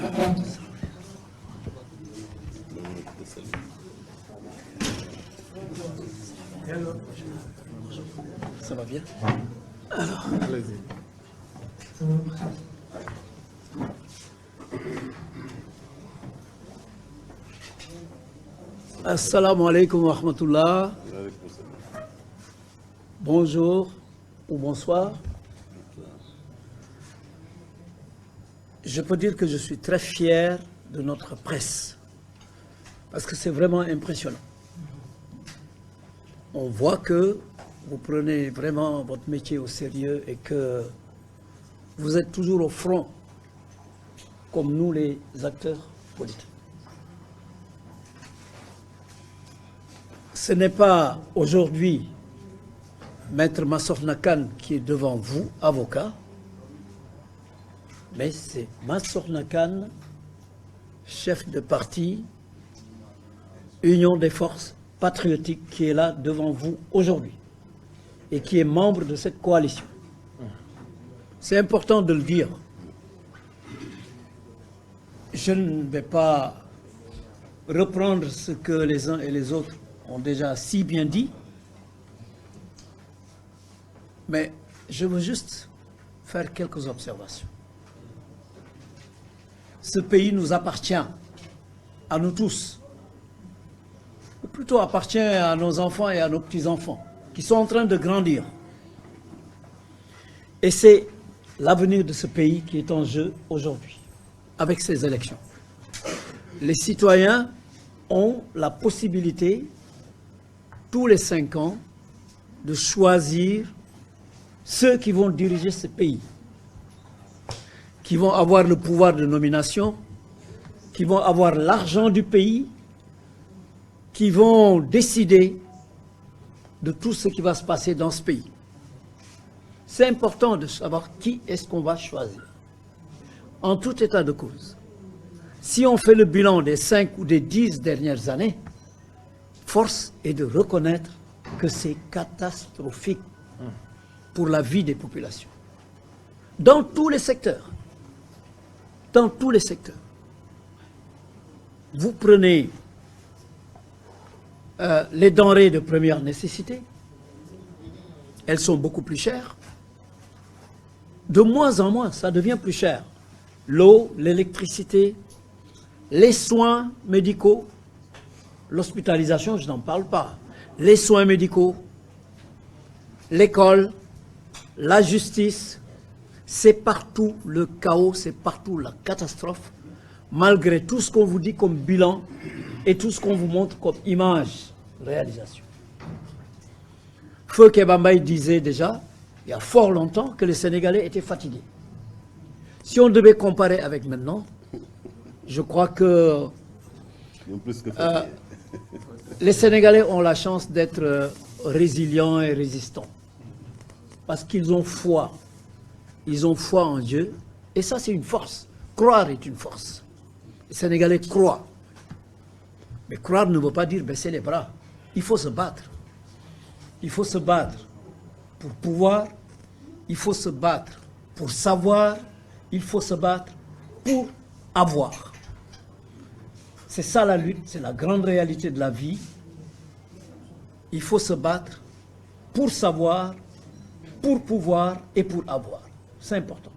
Ça va bien? Alors, allez-y. Assalamu alaikum wa rahmatullah. Bonjour ou bonsoir. Je peux dire que je suis très fier de notre presse parce que c'est vraiment impressionnant. On voit que vous prenez vraiment votre métier au sérieux et que vous êtes toujours au front comme nous les acteurs politiques. Ce n'est pas aujourd'hui Maître Massokhna Kane qui est devant vous, avocat, mais c'est Massokhna Kane, chef de parti, Union des forces patriotiques, qui est là devant vous aujourd'hui et qui est membre de cette coalition. C'est important de le dire. Je ne vais pas reprendre ce que les uns et les autres ont déjà si bien dit, mais je veux juste faire quelques observations. Ce pays nous appartient, à nous tous, ou plutôt appartient à nos enfants et à nos petits-enfants, qui sont en train de grandir. Et c'est l'avenir de ce pays qui est en jeu aujourd'hui, avec ces élections. Les citoyens ont la possibilité, tous les 5 ans, de choisir ceux qui vont diriger ce pays, qui vont avoir le pouvoir de nomination, qui vont avoir l'argent du pays, qui vont décider de tout ce qui va se passer dans ce pays. C'est important de savoir qui est-ce qu'on va choisir. En tout état de cause, si on fait le bilan des 5 ou des 10 dernières années, force est de reconnaître que c'est catastrophique pour la vie des populations. Dans tous les secteurs. Dans tous les secteurs. Vous prenez les denrées de première nécessité, elles sont beaucoup plus chères. De moins en moins, ça devient plus cher. L'eau, l'électricité, les soins médicaux, l'hospitalisation, je n'en parle pas. Les soins médicaux, l'école, la justice, c'est partout le chaos, c'est partout la catastrophe, malgré tout ce qu'on vous dit comme bilan et tout ce qu'on vous montre comme image, réalisation. Feu Kebambaï disait déjà, il y a fort longtemps, que les Sénégalais étaient fatigués. Si on devait comparer avec maintenant, je crois que les Sénégalais ont la chance d'être résilients et résistants. Parce qu'ils ont foi. Ils ont foi en Dieu. Et ça, c'est une force. Croire est une force. Les Sénégalais croient. Mais croire ne veut pas dire baisser les bras. Il faut se battre. Il faut se battre pour pouvoir. Il faut se battre pour savoir. Il faut se battre pour avoir. C'est ça la lutte, c'est la grande réalité de la vie. Il faut se battre pour savoir, pour pouvoir et pour avoir. C'est important.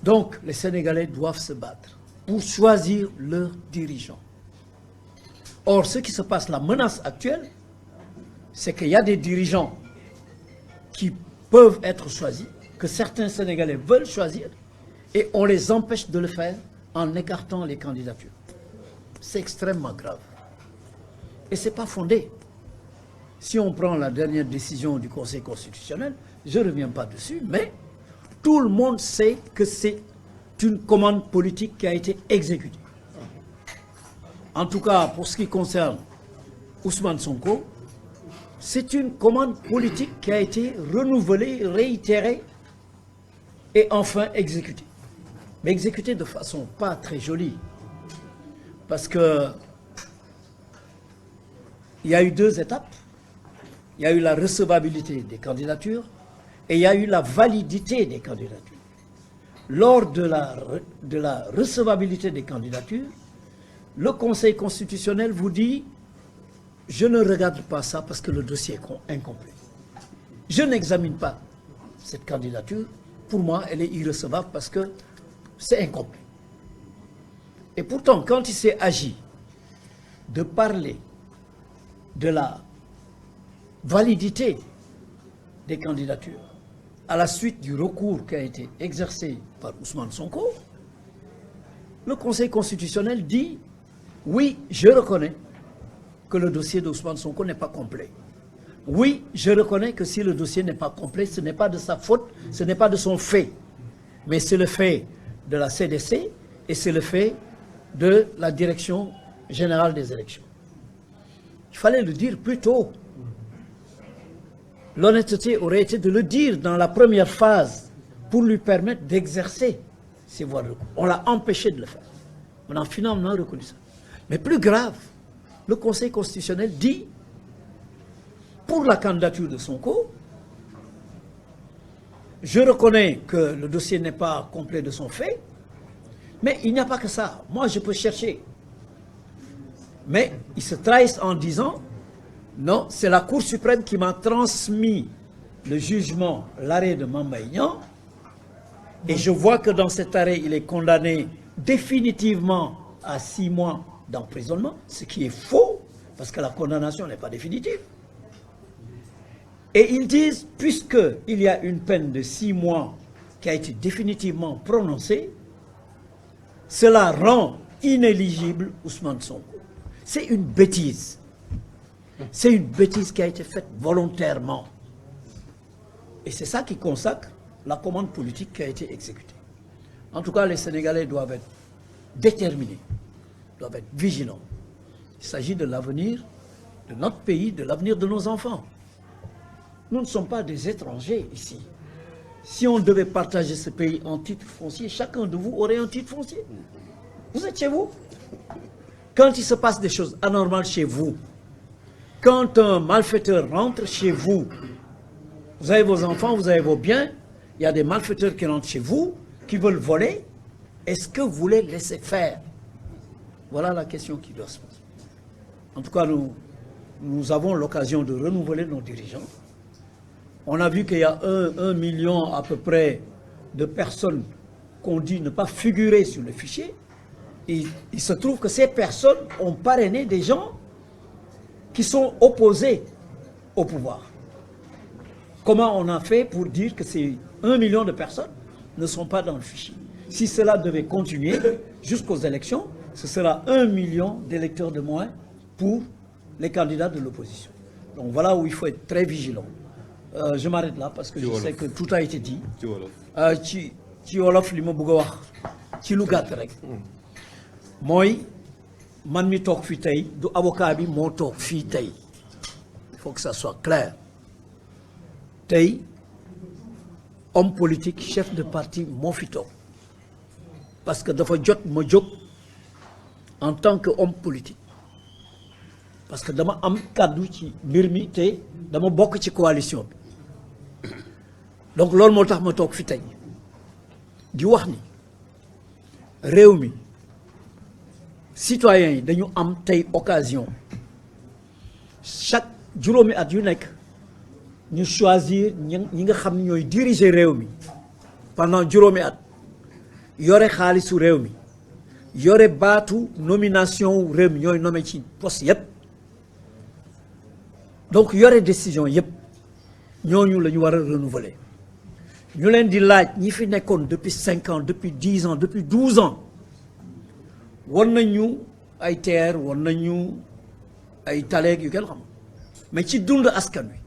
Donc, les Sénégalais doivent se battre pour choisir leurs dirigeants. Or, ce qui se passe, la menace actuelle, c'est qu'il y a des dirigeants qui peuvent être choisis, que certains Sénégalais veulent choisir, et on les empêche de le faire en écartant les candidatures. C'est extrêmement grave. Et ce n'est pas fondé. Si on prend la dernière décision du Conseil constitutionnel, je ne reviens pas dessus, mais tout le monde sait que c'est une commande politique qui a été exécutée. En tout cas, pour ce qui concerne Ousmane Sonko, c'est une commande politique qui a été renouvelée, réitérée et enfin exécutée. Mais exécutée de façon pas très jolie. Parce que il y a eu 2 étapes. Il y a eu la recevabilité des candidatures et il y a eu la validité des candidatures. lors de la recevabilité des candidatures, le Conseil constitutionnel vous dit « Je ne regarde pas ça parce que le dossier est incomplet. Je n'examine pas cette candidature. Pour moi, elle est irrecevable parce que c'est incomplet. » Et pourtant, quand il s'est agi de parler de la validité des candidatures à la suite du recours qui a été exercé par Ousmane Sonko, le Conseil constitutionnel dit « Oui, je reconnais que le dossier d'Ousmane Sonko n'est pas complet. Oui, je reconnais que si le dossier n'est pas complet, ce n'est pas de sa faute, ce n'est pas de son fait, mais c'est le fait de la CDC et c'est le fait de la Direction générale des élections. » Il fallait le dire plus tôt. L'honnêteté aurait été de le dire dans la première phase pour lui permettre d'exercer ses voies de recours. On l'a empêché de le faire. On a finalement reconnu ça. Mais plus grave, le Conseil constitutionnel dit, pour la candidature de Sonko, je reconnais que le dossier n'est pas complet de son fait, mais il n'y a pas que ça. Moi, je peux chercher. Mais ils se trahissent en disant, non, c'est la Cour suprême qui m'a transmis le jugement, l'arrêt de Mame Mbaye Niang, et je vois que dans cet arrêt, il est condamné définitivement à 6 mois d'emprisonnement, ce qui est faux, parce que la condamnation n'est pas définitive. Et ils disent, puisqu'il y a une peine de 6 mois qui a été définitivement prononcée, cela rend inéligible Ousmane Sonko. C'est une bêtise. C'est une bêtise qui a été faite volontairement. Et c'est ça qui consacre la commande politique qui a été exécutée. En tout cas, les Sénégalais doivent être déterminés, doivent être vigilants. Il s'agit de l'avenir de notre pays, de l'avenir de nos enfants. Nous ne sommes pas des étrangers ici. Si on devait partager ce pays en titre foncier, chacun de vous aurait un titre foncier. Vous êtes chez vous. Quand il se passe des choses anormales chez vous, quand un malfaiteur rentre chez vous, vous avez vos enfants, vous avez vos biens, il y a des malfaiteurs qui rentrent chez vous, qui veulent voler, est-ce que vous les laissez faire? Voilà la question qui doit se poser. En tout cas, nous avons l'occasion de renouveler nos dirigeants. On a vu qu'il y a 1 million à peu près de personnes qu'on dit ne pas figurer sur le fichier. Et il se trouve que ces personnes ont parrainé des gens qui sont opposés au pouvoir. Comment on a fait pour dire que ces 1 million de personnes ne sont pas dans le fichier? Si cela devait continuer jusqu'aux élections, ce sera 1 million d'électeurs de moins pour les candidats de l'opposition. Donc voilà où il faut être très vigilant. Je m'arrête là parce que je sais que tout a été dit. Ci wolof li ma bëgg a wax ci lu gàtt rek mooy man mi toog fii tey du avocat bi moo toog fii tey. Il faut que ça soit clair. Tey homme politique chef de parti moo fi toog parce que dafa jot ma jóg en tant que homme politique parce que dama am kàddu ci mbir mi te dama bokk ci coalition bi. Donc loolu moo tax ma toog fi tey di wax ni réew mi citoyens yi dañu am tey occasion chaque juróomi at yu nekk ñu choisir ñi nga xam ne ñooy diriger réew mi pendant juróomi at yore xaalisu réew mi yore baatu nomination réew mi ñooy nommé ci poste yépp donc yore décision yépp ñooñu la ñu war a renouveler ñu leen di laaj ñi fi nekkoon depuis 5 ans depuis 10 ans depuis 12 ans won nañu ay TER won nañu ay taleeg yu kenn xam mais ci dund askan wi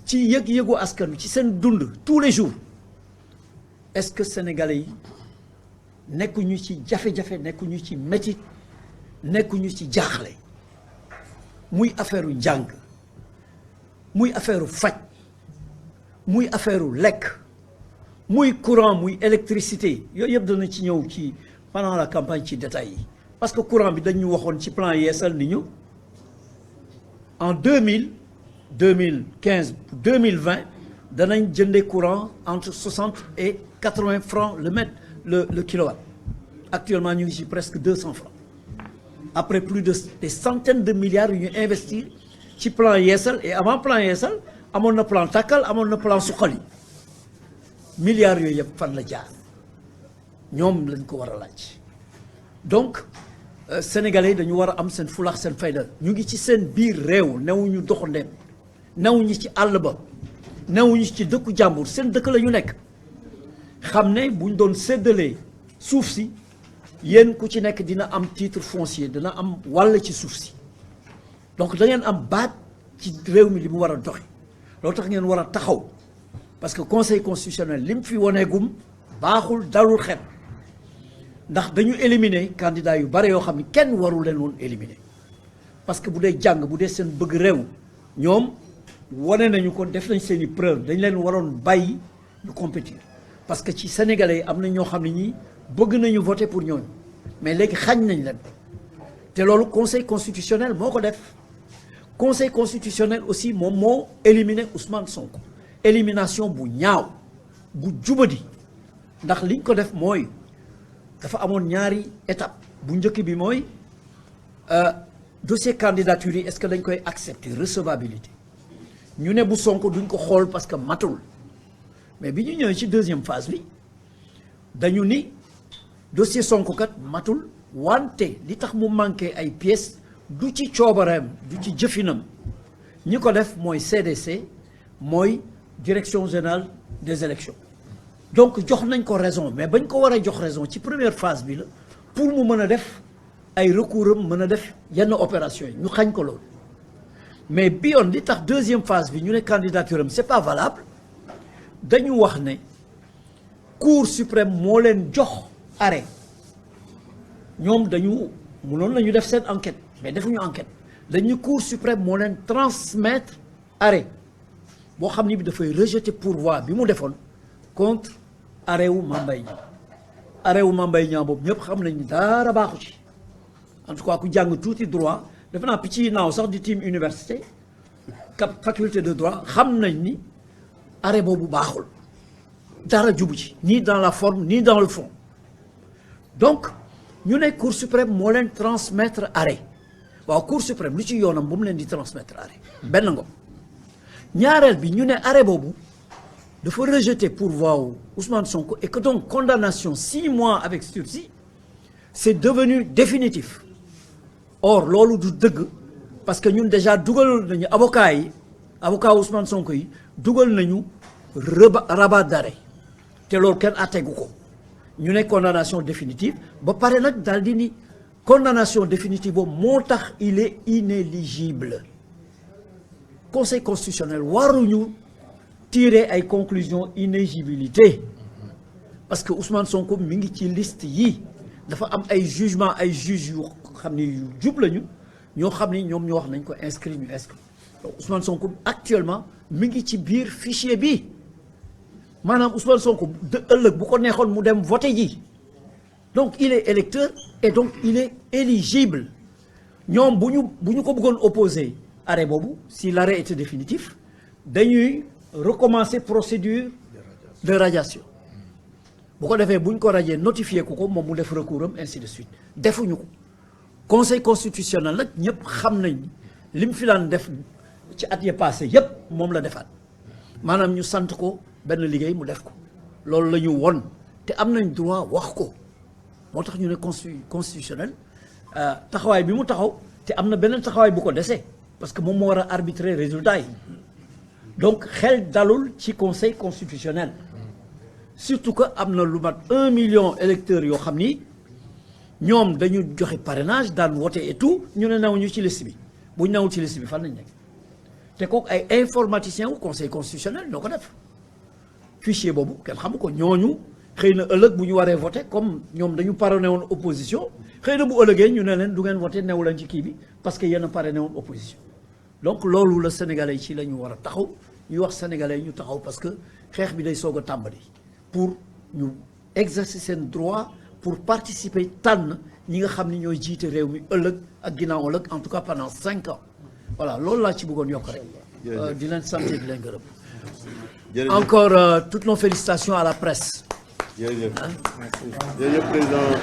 ci yëg-yëgu askan wi ci seen dund tous les jours est-ce que sénégalais yi nekkuñu ci jafe-jafe nekkuñu ci métit nekkuñu ci jaaxle muy affaire u njàng muy affaire u faj muy affaire u lekk muy courant muy électricité yooyu yëpp dana ci ñëw ci pendant la campagne ci détails yi parce que courant bi dañu waxoon ci plan yeesal ni ñu en 2015 2020 danañ jëndee courant entre 60 et 80 francs le kilowatt. Actuellement ñu ngi ci presque 200 francs après plus de des centaines de milliards yu ñu investir ci plan Yeesal et avant plan Yeesal amoon na plan Takkal amoon na plan Suqali milliards yooyu yëpp fan la jaar ñoom lañ ko war a laaj donc sénégalais yi dañu war a am seen fulax seen fayda ñu ngi ci seen biir réew newuñu doxandeem newuñu ci àll ba newuñu ci dëkku jàmbur seen dëkk la ñu nekk xam ne buñ doon séddalee suuf si yéen ku ci nekk dina am titre foncier dina am wàll ci suuf si donc da ngeen am baat ci réew mi li mu war a doxe loolu tax ngeen war a taxaw parce que conseil constitutionnel li mu fi waneegum baaxul dalul xel ndax dañu éliminer candidat yu bare yoo xam ne kenn warul leen woon éliminer parce que bu dee jàng bu dee seen bëgg réew ñoom wane nañu ko def nañ seen i preuve dañ leen waroon bàyyi ñu compétir parce que ci sénégalais yi am na ñoo xam ne ñii bëgg nañu voter pour ñooñu mais léegi xañ nañ leen te loolu conseil constitutionnel moo ko def conseil constitutionnel aussi moom moo éliminé Ousmane Sonko élimination bu ñaaw bu jubadi ndax liñ ko def mooy dafa amoon ñaari étape bu njëkk bi mooy dossier candidature yi est-ce que dañ koy accepter recevabilité ñu ne bu Sonko duñ ko xool parce que matul mais bi ñu ñëwee ci deuxième phase bi dañu ni dossier Sonko kat matul wante li tax mu manqué ay pièces du ci coobareem du ci jëfinam ñi ko def mooy CDC mooy direction générale des élections donc jox nañ ko raison mais bañ ko war a jox raison ci première phase bi la pour mu mën a def ay recours am mën a def yenn opération yi ñu xañ ko loolu mais bi yoon li tax deuxième phase bi ñu ne candidature am c'est pas valable dañu wax ne cour suprême moo leen jox arrêt ñoom dañu mënoon nañu def seen enquête mais defuñu enquête dañu cour suprême moo leen transmettre arrêt boo xam ni bi dafay rejeter pourvoi bi mu defoon contre arrêt wu Mame Mbaye Niang arrêt wu Mame Mbaye Niang boobu ñëpp xam nañ ni dara baaxu ci en tout cas ku jàng tuuti droit defe naa picc yi naaw sax di team université faculté de droit xam nañ ni arrêt boobu baaxul dara jubu ci ni dans la forme ni dans le fond donc ñu ne cour suprême moo leen transmettre arrêt waaw cour suprême lu ci yoonam bu mu leen di transmettre arrêt benn ngo ñaareel bi ñu ne arrêt boobu dafa rejeter pourvoi wu Ousmane Sonko et que donc condamnation 6 mois avec sursis c'est devenu définitif or loolu du dëgg parce que ñun déjà dugal nañu avocat Ousmane Sonko yi dugal nañu rabat d'arrêt te loolu kenn attegu ko ñu ne condamnation définitive ba pare nag daal di ni condamnation définitive boobu moo tax il est inéligible conseil constitutionnel waruñu tirer ay conclusions inéligibilité parce que Ousmane Sonko mi ngi ci liste yi dafa am ay jugement ay juges yu xam ni yu jub lañu ñoo xam ni ñoom ñoo wax nañ ko inscrit ñu inscrit donc Ousmane Sonko actuellement mi ngi ci biir fichier bi maanaam Ousmane Sonko de ëllëg bu ko neexoon mu dem voter ji donc il est électeur et donc il est éligible ñoom bu ñu ko bëggoon opposer arrêt boobu si l'arrêt était définitif dañuy recommencer procédure de radiation bu ko defee bu ñu ko radier notifier ko moom mu def recours am ainsi de suite defuñu ko conseil constitutionnel nag ñëpp xam nañ li mu fi daan def ci at ya passé yépp moom la defaat maanaam ñu sant ko benn liggéey mu def ko loolu la ñu won te am nañ droit wax ko moo tax ñu ne constitutionnel taxawaay bi mu taxaw te am na beneen taxawaay bu ko desee parce que moom moo war a arbitrer résultat yi donc xel dalul ci conseil constitutionnel surtout que am na lu mat 1 million électeurs yoo xam ni ñoom dañu joxe parrainage daan vote et tout ñu ne nawuñu ci liste bi bu ñu nawul ci liste bi fan lañ nekk te kooku ay informaticiens wu conseil constitutionnel ñoo ko def fichier boobu kenn xamu ko ñooñu xëy na ëllëg bu ñu waree voté comme ñoom dañu parrainé woon opposition xëy na bu ëllëgee ñu ne leen du ngeen voté newu leen ci kii bi parce que yéen a parrainé woon opposition donc loolu la sénégalais ci la ñu war a taxaw ñuy wax sénégalais ñu taxaw parce que xeex bi day soog a tàmbali pour ñu exercer seen droit pour participer tànn ñi nga xam ni ñooy jiite réew mi ëllëg ak ginnaaw ëllëg en tout cas pendant 5 ans voilà loolu laa ci bëggoon yokk rek di leen sant di leen gërëm encore toutes nos félicitations à la presse jërëjëf jërëjëf président